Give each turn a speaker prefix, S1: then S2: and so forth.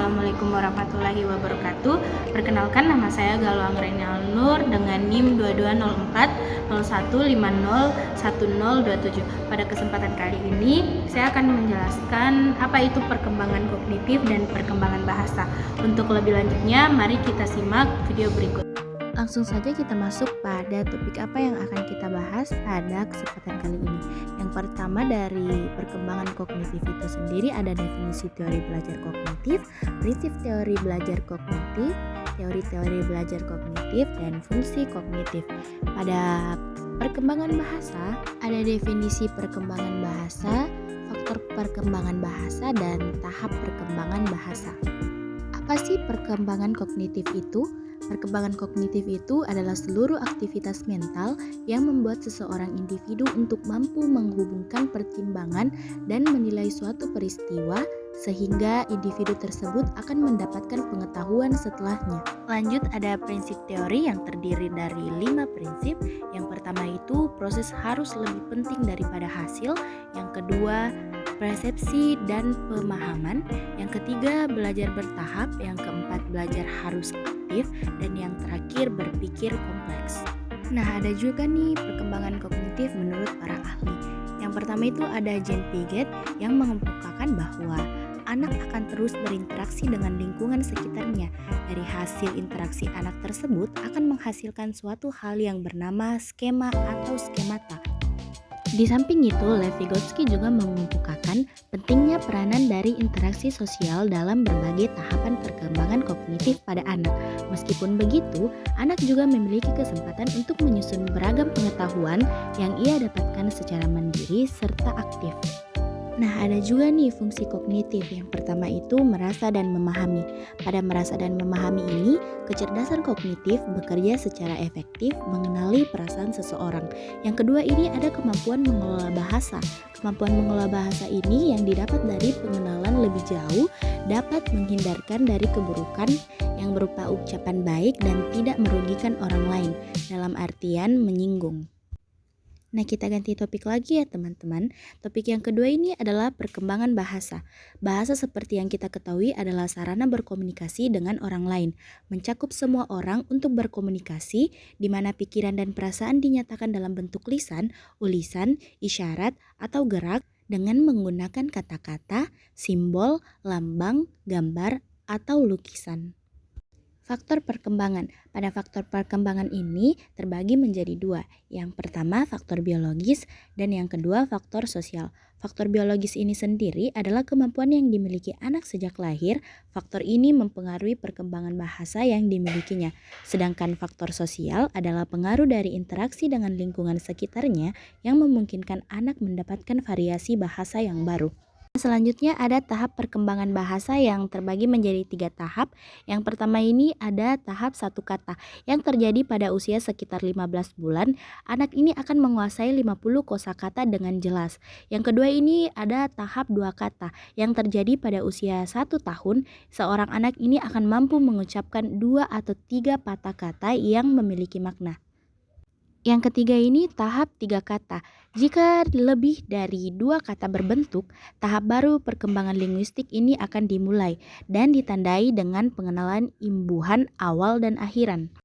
S1: Assalamualaikum warahmatullahi wabarakatuh. Perkenalkan, nama saya Galuh Anggreni Alnur dengan NIM 220401501027. Pada kesempatan kali ini, saya akan menjelaskan apa itu perkembangan kognitif dan perkembangan bahasa. Untuk lebih lanjutnya, mari kita simak video berikut. Langsung saja kita masuk pada topik apa yang akan kita bahas pada kesempatan kali ini. Yang pertama, dari perkembangan kognitif itu sendiri ada definisi teori belajar kognitif, prinsip teori belajar kognitif, teori-teori belajar kognitif, dan fungsi kognitif. Pada perkembangan bahasa ada definisi perkembangan bahasa, faktor perkembangan bahasa, dan tahap perkembangan bahasa. Apa sih perkembangan kognitif itu? Perkembangan kognitif itu adalah seluruh aktivitas mental yang membuat seseorang individu untuk mampu menghubungkan pertimbangan dan menilai suatu peristiwa sehingga individu tersebut akan mendapatkan pengetahuan setelahnya. Lanjut, ada prinsip teori yang terdiri dari 5 prinsip. Yang pertama itu proses harus lebih penting daripada hasil. Yang kedua, persepsi dan pemahaman. Yang ketiga, belajar bertahap. Yang keempat, belajar harus aktif. Dan yang terakhir, berpikir kompleks. Nah, ada juga nih perkembangan kognitif menurut para ahli. Yang pertama itu ada Jean Piaget yang mengemukakan bahwa anak akan terus berinteraksi dengan lingkungan sekitarnya. Dari hasil interaksi anak tersebut akan menghasilkan suatu hal yang bernama skema atau skemata. Di samping itu, Lev Vygotsky juga mengemukakan pentingnya peranan dari interaksi sosial dalam berbagai tahapan perkembangan kognitif pada anak. Meskipun begitu, anak juga memiliki kesempatan untuk menyusun beragam pengetahuan yang ia dapatkan secara mandiri serta aktif. Nah, ada juga nih fungsi kognitif. Yang pertama itu merasa dan memahami. Pada merasa dan memahami ini, kecerdasan kognitif bekerja secara efektif mengenali perasaan seseorang. Yang kedua ini ada kemampuan mengelola bahasa. Kemampuan mengelola bahasa ini yang didapat dari pengenalan lebih jauh dapat menghindarkan dari keburukan yang berupa ucapan baik dan tidak merugikan orang lain, dalam artian menyinggung. Nah, kita ganti topik lagi ya teman-teman. Topik yang kedua ini adalah perkembangan bahasa. Bahasa seperti yang kita ketahui adalah sarana berkomunikasi dengan orang lain. Mencakup semua orang untuk berkomunikasi, di mana pikiran dan perasaan dinyatakan dalam bentuk lisan, ulisan, isyarat, atau gerak dengan menggunakan kata-kata, simbol, lambang, gambar, atau lukisan. Faktor perkembangan. Pada faktor perkembangan ini terbagi menjadi dua. Yang pertama faktor biologis dan yang kedua faktor sosial. Faktor biologis ini sendiri adalah kemampuan yang dimiliki anak sejak lahir. Faktor ini mempengaruhi perkembangan bahasa yang dimilikinya. Sedangkan faktor sosial adalah pengaruh dari interaksi dengan lingkungan sekitarnya yang memungkinkan anak mendapatkan variasi bahasa yang baru. Selanjutnya ada tahap perkembangan bahasa yang terbagi menjadi 3 tahap. Yang pertama ini ada tahap 1 kata yang terjadi pada usia sekitar 15 bulan. Anak ini akan menguasai 50 kosakata dengan jelas. Yang kedua ini ada tahap 2 kata yang terjadi pada usia 1 tahun. Seorang anak ini akan mampu mengucapkan 2 atau 3 patah kata yang memiliki makna. Yang ketiga ini tahap 3 kata. Jika lebih dari 2 kata berbentuk, tahap baru perkembangan linguistik ini akan dimulai dan ditandai dengan pengenalan imbuhan awal dan akhiran.